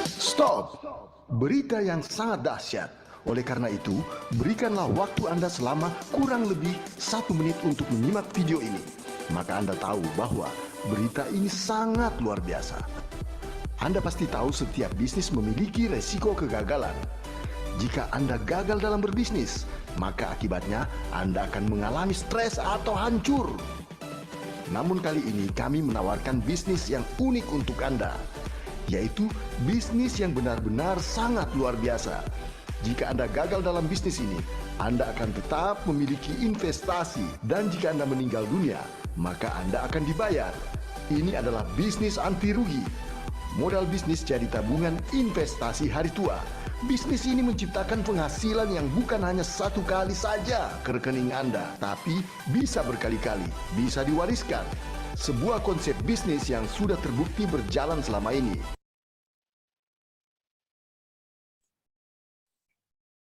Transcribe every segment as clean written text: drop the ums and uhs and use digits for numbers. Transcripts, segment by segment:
Stop! Berita yang sangat dahsyat. Oleh karena itu, berikanlah waktu Anda selama kurang lebih 1 menit untuk menyimak video ini. Maka Anda tahu bahwa berita ini sangat luar biasa. Anda pasti tahu setiap bisnis memiliki resiko kegagalan. Jika Anda gagal dalam berbisnis, maka akibatnya Anda akan mengalami stres atau hancur. Namun kali ini kami menawarkan bisnis yang unik untuk Anda, yaitu bisnis yang benar-benar sangat luar biasa. Jika Anda gagal dalam bisnis ini, Anda akan tetap memiliki investasi, dan jika Anda meninggal dunia, maka Anda akan dibayar. Ini adalah bisnis anti rugi. Modal bisnis jadi tabungan investasi hari tua. Bisnis ini menciptakan penghasilan yang bukan hanya 1 kali saja ke rekening Anda, tapi bisa berkali-kali, bisa diwariskan. Sebuah konsep bisnis yang sudah terbukti berjalan selama ini.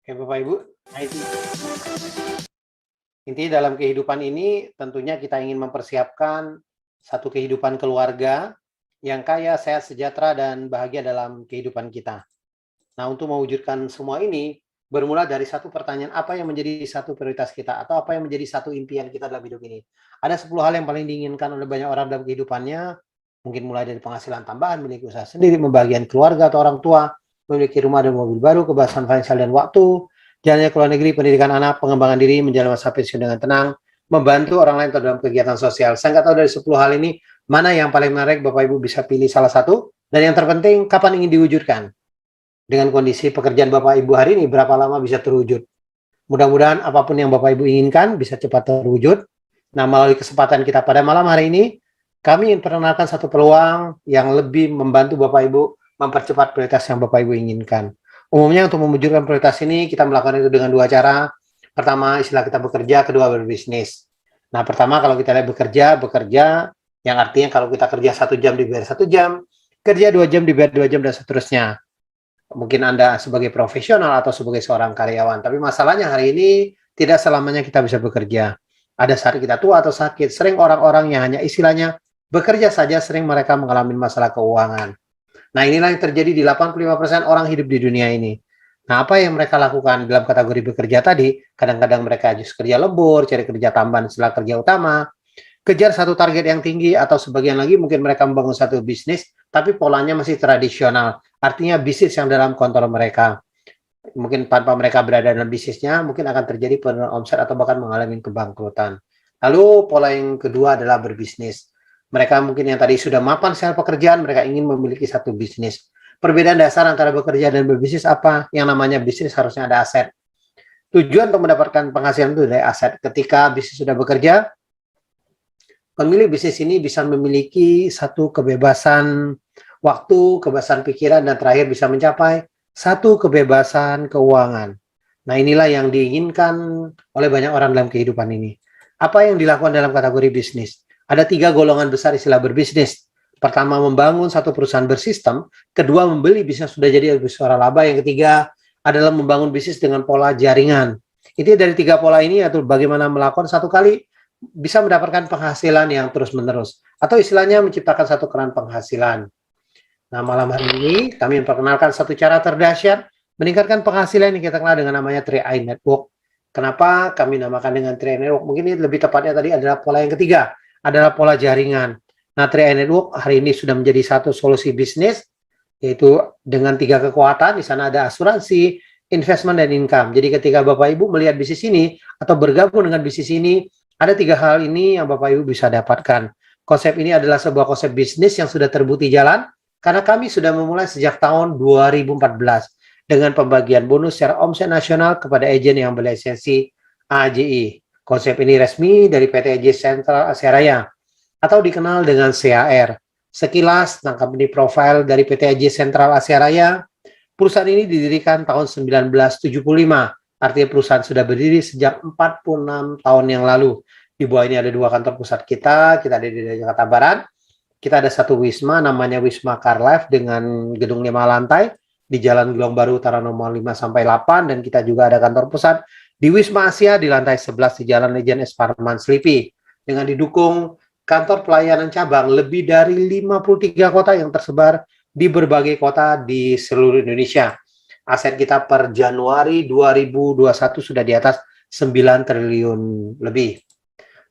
Oke Bapak Ibu, intinya dalam kehidupan ini tentunya kita ingin mempersiapkan satu kehidupan keluarga yang kaya, sehat, sejahtera, dan bahagia dalam kehidupan kita. Nah, untuk mewujudkan semua ini bermula dari satu pertanyaan, apa yang menjadi satu prioritas kita atau apa yang menjadi satu impian kita dalam hidup ini. Ada 10 hal yang paling diinginkan oleh banyak orang dalam kehidupannya, mungkin mulai dari penghasilan tambahan, memiliki usaha sendiri, membahagiakan keluarga atau orang tua, memiliki rumah dan mobil baru, kebebasan finansial dan waktu, jalannya ke luar negeri, pendidikan anak, pengembangan diri, menjalani masa pensiun dengan tenang, membantu orang lain dalam kegiatan sosial. Saya nggak tahu dari 10 hal ini, mana yang paling menarik. Bapak Ibu bisa pilih salah satu, dan yang terpenting, kapan ingin diwujudkan. Dengan kondisi pekerjaan Bapak Ibu hari ini, berapa lama bisa terwujud. Mudah-mudahan apapun yang Bapak Ibu inginkan bisa cepat terwujud. Nah, melalui kesempatan kita pada malam hari ini, kami ingin perkenalkan satu peluang yang lebih membantu Bapak Ibu mempercepat prioritas yang Bapak Ibu inginkan. Umumnya untuk mewujudkan prioritas ini, kita melakukan itu dengan 2 cara. Pertama, istilah kita bekerja, kedua berbisnis. Nah, pertama kalau kita lihat bekerja, yang artinya kalau kita kerja 1 jam dibayar 1 jam, kerja 2 jam dibayar 2 jam, dan seterusnya. Mungkin Anda sebagai profesional atau sebagai seorang karyawan. Tapi masalahnya hari ini tidak selamanya kita bisa bekerja. Ada saat kita tua atau sakit. Sering orang-orang yang hanya istilahnya bekerja saja, sering mereka mengalami masalah keuangan. Nah, inilah yang terjadi di 85% orang hidup di dunia ini. Nah, apa yang mereka lakukan dalam kategori bekerja tadi? Kadang-kadang mereka justru kerja lembur, cari kerja tambahan setelah kerja utama, kejar satu target yang tinggi, atau sebagian lagi mungkin mereka membangun satu bisnis, tapi polanya masih tradisional. Artinya bisnis yang dalam kontrol mereka. Mungkin tanpa mereka berada dalam bisnisnya, mungkin akan terjadi penurunan omset atau bahkan mengalami kebangkrutan. Lalu pola yang kedua adalah berbisnis. Mereka mungkin yang tadi sudah mapan secara pekerjaan, mereka ingin memiliki satu bisnis. Perbedaan dasar antara bekerja dan berbisnis apa? Yang namanya bisnis harusnya ada aset. Tujuan untuk mendapatkan penghasilan itu dari aset. Ketika bisnis sudah bekerja, pemilik bisnis ini bisa memiliki satu kebebasan waktu, kebebasan pikiran, dan terakhir bisa mencapai satu kebebasan keuangan. Nah, inilah yang diinginkan oleh banyak orang dalam kehidupan ini. Apa yang dilakukan dalam kategori bisnis? Ada 3 golongan besar istilah berbisnis. Pertama, membangun satu perusahaan bersistem. Kedua, membeli bisnis sudah jadi suara laba. Yang ketiga adalah membangun bisnis dengan pola jaringan. Itu dari 3 pola ini, yaitu bagaimana melakukan satu kali bisa mendapatkan penghasilan yang terus-menerus. Atau istilahnya menciptakan satu keran penghasilan. Nah, malam hari ini kami memperkenalkan satu cara terdahsyat meningkatkan penghasilan yang kita kenal dengan namanya 3i Network. Kenapa kami namakan dengan 3i Network? Mungkin ini lebih tepatnya tadi adalah pola yang ketiga, adalah pola jaringan. Nah, 3i Network hari ini sudah menjadi satu solusi bisnis, yaitu dengan 3 kekuatan. Di sana ada asuransi, investment, dan income. Jadi ketika Bapak Ibu melihat bisnis ini atau bergabung dengan bisnis ini, ada 3 hal ini yang Bapak Ibu bisa dapatkan. Konsep ini adalah sebuah konsep bisnis yang sudah terbukti jalan, karena kami sudah memulai sejak tahun 2014 dengan pembagian bonus secara omset nasional kepada agen yang berlisensi AJI. Konsep ini resmi dari PT AJ Sentral Asia Raya atau dikenal dengan CAR. Sekilas tentang company profile dari PT AJ Sentral Asia Raya, perusahaan ini didirikan tahun 1975. Artinya perusahaan sudah berdiri sejak 46 tahun yang lalu. Di bawah ini ada 2 kantor pusat kita ada di Jakarta Barat. Kita ada satu Wisma, namanya Wisma Carlife dengan gedung 5 lantai di Jalan Gelong Baru Utara nomor 5-8, dan kita juga ada kantor pusat di Wisma Asia di lantai 11 di Jalan Legend S. Parman Slipi, dengan didukung kantor pelayanan cabang lebih dari 53 kota yang tersebar di berbagai kota di seluruh Indonesia. Aset kita per Januari 2021 sudah di atas 9 triliun lebih.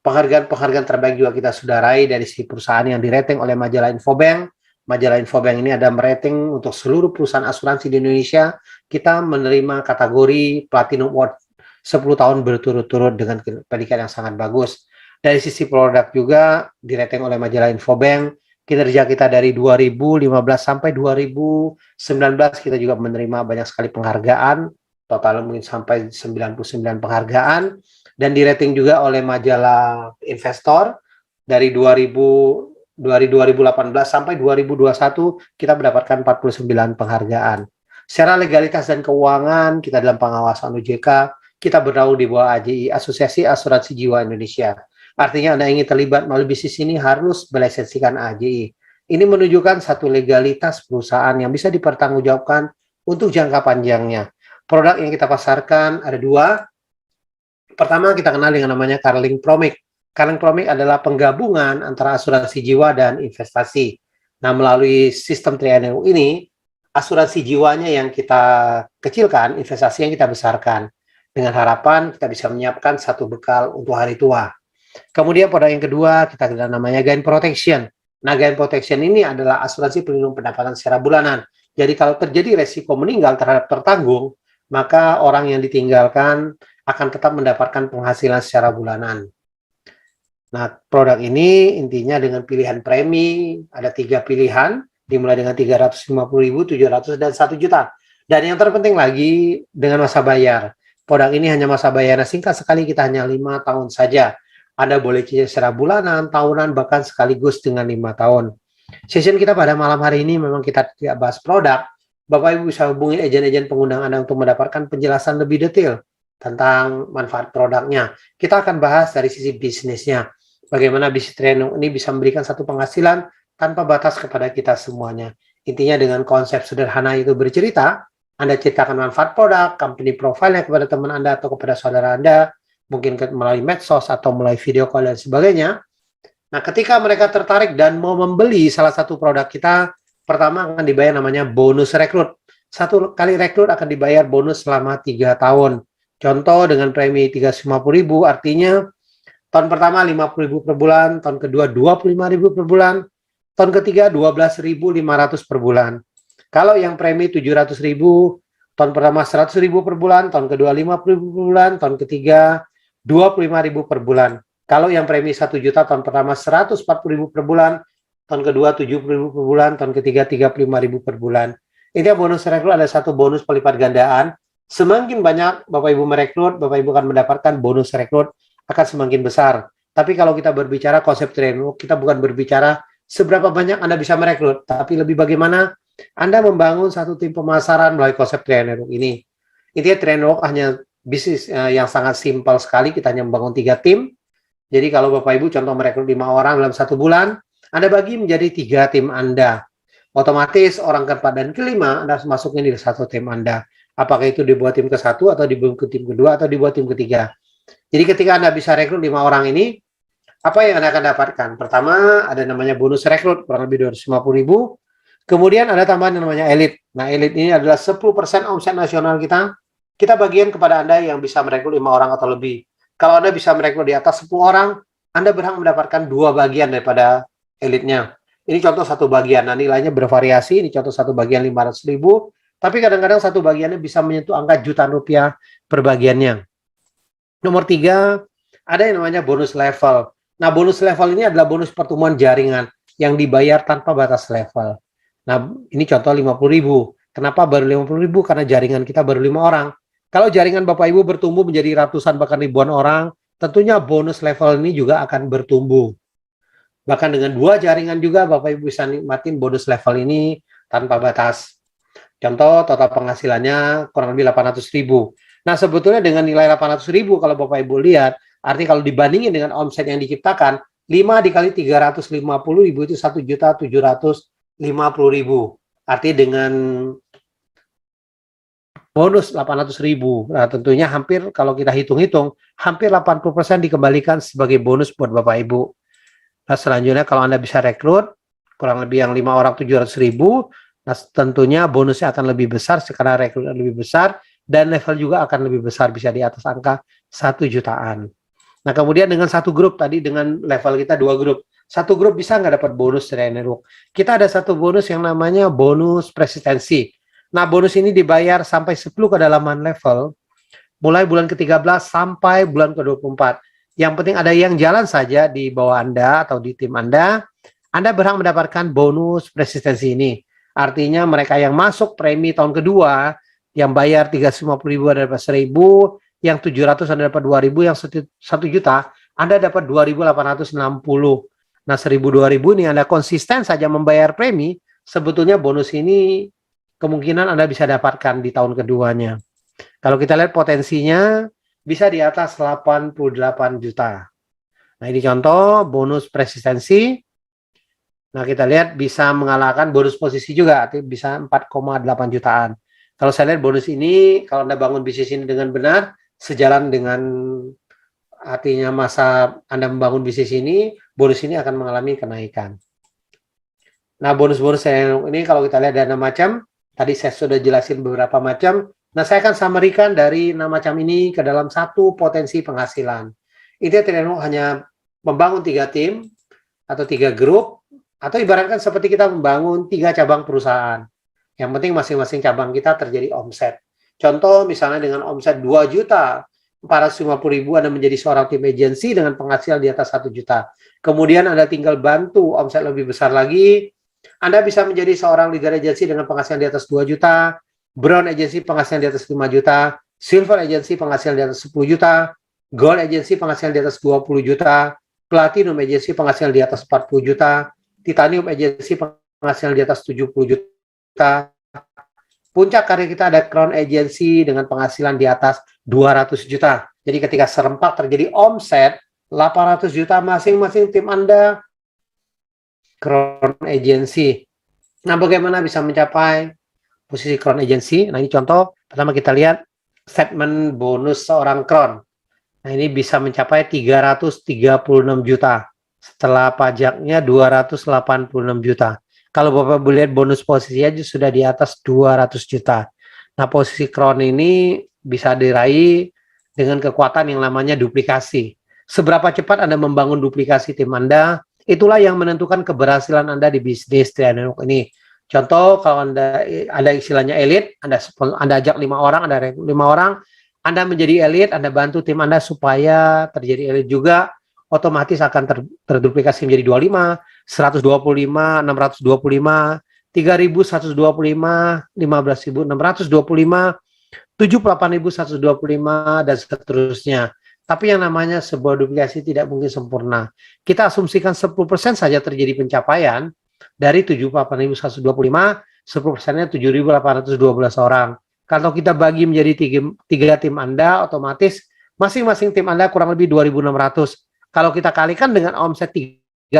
Penghargaan-penghargaan terbaik juga kita sudah raih dari si perusahaan yang dirating oleh majalah Infobank. Majalah Infobank ini ada merating untuk seluruh perusahaan asuransi di Indonesia. Kita menerima kategori Platinum Award 10 tahun berturut-turut dengan predikat yang sangat bagus. Dari sisi produk juga dirating oleh majalah Infobank. Kinerja kita dari 2015 sampai 2019 kita juga menerima banyak sekali penghargaan, total mungkin sampai 99 penghargaan, dan dirating juga oleh majalah Investor dari 2018 sampai 2021 kita mendapatkan 49 penghargaan. Secara legalitas dan keuangan kita dalam pengawasan OJK, kita bernaung di bawah AJI, Asosiasi Asuransi Jiwa Indonesia. Artinya Anda ingin terlibat melalui bisnis ini harus melisensikan AJI. Ini menunjukkan satu legalitas perusahaan yang bisa dipertanggungjawabkan untuk jangka panjangnya. Produk yang kita pasarkan ada dua. Pertama kita kenal dengan namanya Carling Promic. Carling Promic adalah penggabungan antara asuransi jiwa dan investasi. Nah, melalui sistem triangle ini, asuransi jiwanya yang kita kecilkan, investasi yang kita besarkan. Dengan harapan kita bisa menyiapkan satu bekal untuk hari tua. Kemudian produk yang kedua kita kenal namanya Gain Protection. Nah, Gain Protection ini adalah asuransi pelindung pendapatan secara bulanan. Jadi kalau terjadi resiko meninggal terhadap tertanggung, maka orang yang ditinggalkan akan tetap mendapatkan penghasilan secara bulanan. Nah, produk ini intinya dengan pilihan premi, ada 3 pilihan, dimulai dengan 350.000, 700, dan 1 juta. Dan yang terpenting lagi dengan masa bayar. Produk ini hanya masa bayarnya singkat sekali, kita hanya 5 tahun saja. Anda boleh cicil secara bulanan, tahunan, bahkan sekaligus dengan 5 tahun. Session kita pada malam hari ini memang kita tidak bahas produk. Bapak Ibu bisa hubungi agen-agen pengundang Anda untuk mendapatkan penjelasan lebih detail tentang manfaat produknya. Kita akan bahas dari sisi bisnisnya. Bagaimana bisnis training ini bisa memberikan satu penghasilan tanpa batas kepada kita semuanya. Intinya dengan konsep sederhana itu bercerita, Anda ceritakan manfaat produk, company profile-nya kepada teman Anda atau kepada saudara Anda, mungkin melalui medsos atau melalui video call dan sebagainya. Nah, ketika mereka tertarik dan mau membeli salah satu produk kita, pertama akan dibayar namanya bonus rekrut. 1 kali rekrut akan dibayar bonus selama 3 tahun. Contoh dengan premi 350.000, artinya tahun pertama 50.000 per bulan, tahun kedua 25.000 per bulan, tahun ketiga 12.500 per bulan. Kalau yang premi 700.000, tahun pertama 100.000 per bulan, tahun kedua 50.000 per bulan, tahun ketiga 25.000 per bulan. Kalau yang premi 1 juta, tahun pertama 140.000 per bulan, tahun kedua 70.000 per bulan, tahun ketiga 35.000 per bulan. Ini bonus rekrut ada satu bonus pelipat gandaan. Semakin banyak Bapak Ibu merekrut, Bapak Ibu akan mendapatkan bonus rekrut akan semakin besar. Tapi kalau kita berbicara konsep training, kita bukan berbicara seberapa banyak Anda bisa merekrut, tapi lebih bagaimana Anda membangun satu tim pemasaran melalui konsep training ini. Intinya training hanya bisnis yang sangat simpel sekali, kita hanya membangun 3 tim. Jadi kalau Bapak Ibu contoh merekrut 5 orang dalam 1 bulan, Anda bagi menjadi 3 tim Anda. Otomatis orang keempat dan kelima Anda harus masukin di satu tim Anda. Apakah itu dibuat tim ke-1 atau dibuat ke tim kedua atau dibuat tim ketiga. Jadi ketika Anda bisa rekrut 5 orang ini, apa yang Anda akan dapatkan? Pertama, ada namanya bonus rekrut, kurang lebih 250.000. Kemudian ada tambahan yang namanya elit. Nah, elit ini adalah 10% omset nasional kita. Kita bagian kepada Anda yang bisa merekrut 5 orang atau lebih. Kalau Anda bisa merekrut di atas 10 orang, Anda berhak mendapatkan 2 bagian daripada elitnya. Ini contoh 1 bagian. Nah, nilainya bervariasi. Ini contoh 1 bagian 500.000. Tapi kadang-kadang 1 bagiannya bisa menyentuh angka jutaan rupiah per bagiannya. Nomor 3, ada yang namanya bonus level. Nah, bonus level ini adalah bonus pertumbuhan jaringan yang dibayar tanpa batas level. Nah, ini contoh 50.000. Kenapa baru 50.000? Karena jaringan kita baru 5 orang. Kalau jaringan Bapak Ibu bertumbuh menjadi ratusan bahkan ribuan orang, tentunya bonus level ini juga akan bertumbuh. Bahkan dengan 2 jaringan juga Bapak Ibu bisa nikmatin bonus level ini tanpa batas. Contoh total penghasilannya kurang lebih 800.000. Nah, sebetulnya dengan nilai 800.000 kalau Bapak Ibu lihat, artinya kalau dibandingin dengan omset yang diciptakan, 5 dikali 350.000 itu 1.750.000. Artinya dengan bonus 800.000. Nah, tentunya hampir kalau kita hitung-hitung, hampir 80% dikembalikan sebagai bonus buat Bapak Ibu. Nah, selanjutnya kalau Anda bisa rekrut, kurang lebih yang 5 orang 700.000, Nah, tentunya bonusnya akan lebih besar karena rekrutmen lebih besar dan level juga akan lebih besar, bisa di atas angka 1 jutaan. Nah, kemudian dengan satu grup tadi, dengan level kita 2 grup. Satu grup bisa nggak dapat bonus dari network. Kita ada satu bonus yang namanya bonus persistensi. Nah, bonus ini dibayar sampai 10 kedalaman level, mulai bulan ke-13 sampai bulan ke-24. Yang penting ada yang jalan saja di bawah Anda atau di tim Anda berhak mendapatkan bonus persistensi ini. Artinya mereka yang masuk premi tahun kedua, yang bayar 350.000 ada dapat 1.000, yang 700 Anda dapat 2.000, yang 1 juta Anda dapat 2.860. Nah, 1.000 2.000 ini Anda konsisten saja membayar premi, sebetulnya bonus ini kemungkinan Anda bisa dapatkan di tahun keduanya. Kalau kita lihat potensinya bisa di atas 88 juta. Nah, ini contoh bonus persistensi. Nah, kita lihat bisa mengalahkan bonus posisi juga, bisa 4,8 jutaan. Kalau saya lihat bonus ini, kalau Anda bangun bisnis ini dengan benar, sejalan dengan artinya masa Anda membangun bisnis ini, bonus ini akan mengalami kenaikan. Nah, bonus-bonus ini kalau kita lihat ada 6 macam, tadi saya sudah jelasin beberapa macam. Nah, saya akan summary-kan dari 6 macam ini ke dalam satu potensi penghasilan. Itu hanya membangun 3 tim atau 3 grup, atau ibaratkan seperti kita membangun 3 cabang perusahaan. Yang penting masing-masing cabang kita terjadi omset. Contoh misalnya dengan omset 2.450.000 Anda menjadi seorang tim agensi dengan penghasilan di atas 1 juta. Kemudian Anda tinggal bantu omset lebih besar lagi. Anda bisa menjadi seorang leader agensi dengan penghasilan di atas 2 juta, Brown agensi penghasilan di atas 5 juta, Silver agensi penghasilan di atas 10 juta, Gold agensi penghasilan di atas 20 juta, Platinum agensi penghasilan di atas 40 juta, Titanium agensi penghasilan di atas 70 juta. Puncak karir kita ada Crown agensi dengan penghasilan di atas 200 juta. Jadi ketika serempak terjadi omset 800 juta masing-masing tim Anda Crown agensi. Nah, bagaimana bisa mencapai posisi Crown agensi? Nah, ini contoh. Pertama kita lihat statement bonus seorang Crown. Nah, ini bisa mencapai 336 juta. Setelah pajaknya 286 juta. Kalau Bapak lihat bonus posisi aja sudah di atas 200 juta. Nah, posisi Crown ini bisa diraih dengan kekuatan yang namanya duplikasi. Seberapa cepat Anda membangun duplikasi tim Anda, itulah yang menentukan keberhasilan Anda di bisnis network ini. Contoh, kalau Anda ada istilahnya elit, Anda ajak 5 orang, ada 5 orang, Anda menjadi elit, Anda bantu tim Anda supaya terjadi elit juga, otomatis akan terduplikasi menjadi 25, 125, 625, 3.125, 15.625, 78.125, dan seterusnya. Tapi yang namanya sebuah duplikasi tidak mungkin sempurna. Kita asumsikan 10% saja terjadi pencapaian dari 78.125, 10%-nya 7.812 orang. Kalau kita bagi menjadi 3 tim Anda, otomatis masing-masing tim Anda kurang lebih 2.600. Kalau kita kalikan dengan omset 350.000,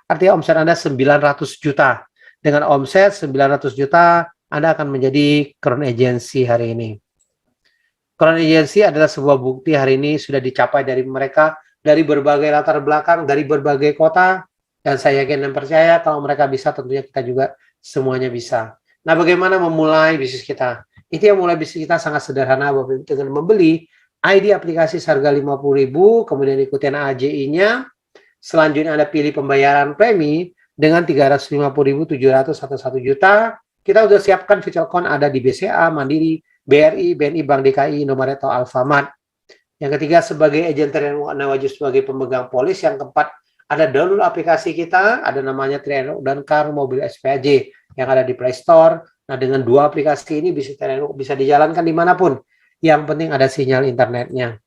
artinya omset Anda 900 juta. Dengan omset 900 juta, Anda akan menjadi Crown Agency hari ini. Crown Agency adalah sebuah bukti hari ini sudah dicapai dari mereka, dari berbagai latar belakang, dari berbagai kota, dan saya yakin dan percaya kalau mereka bisa, tentunya kita juga semuanya bisa. Nah, bagaimana memulai bisnis kita? Itu yang mulai bisnis kita sangat sederhana, dengan membeli ID aplikasi seharga 50.000, kemudian ikutin AJI-nya. Selanjutnya Anda pilih pembayaran premi dengan 350.700 atau 1 juta. Kita sudah siapkan virtual account ada di BCA, Mandiri, BRI, BNI, Bank DKI, Indomaret, atau Alfamart. Yang ketiga, sebagai agent Anda wajib sebagai pemegang polis. Yang keempat, ada download aplikasi kita, ada namanya Trienok dan Car Mobil SPAJ yang ada di Play Store. Nah, dengan 2 aplikasi ini bisa dijalankan dimanapun. Yang penting ada sinyal internetnya.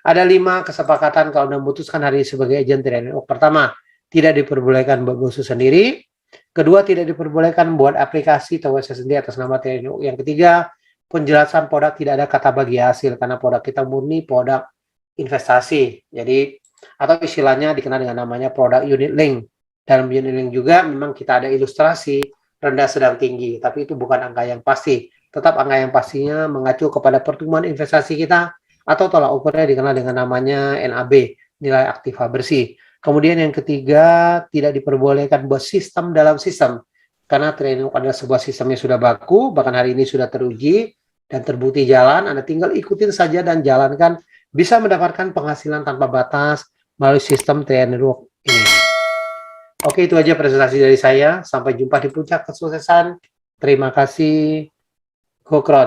Ada 5 kesepakatan kalau Anda memutuskan hari ini sebagai agen Trienok. Pertama, tidak diperbolehkan berbosok sendiri. Kedua, tidak diperbolehkan membuat aplikasi atau website sendiri atas nama Trienok. Yang ketiga, penjelasan produk tidak ada kata bagi hasil karena produk kita murni produk investasi. Jadi, atau istilahnya dikenal dengan namanya produk unit link. Dalam unit link juga memang kita ada ilustrasi rendah, sedang, tinggi. Tapi itu bukan angka yang pasti. Tetap angka yang pastinya mengacu kepada pertumbuhan investasi kita atau tolak ukurnya dikenal dengan namanya NAB, nilai aktiva bersih. Kemudian yang ketiga, tidak diperbolehkan buat sistem dalam sistem. karena Trainwalk adalah sebuah sistem yang sudah baku, bahkan hari ini sudah teruji dan terbukti jalan. Anda tinggal ikutin saja dan jalankan, bisa mendapatkan penghasilan tanpa batas melalui sistem Trainwalk ini. Oke, itu aja presentasi dari saya. Sampai jumpa di puncak kesuksesan. Terima kasih. Gokron.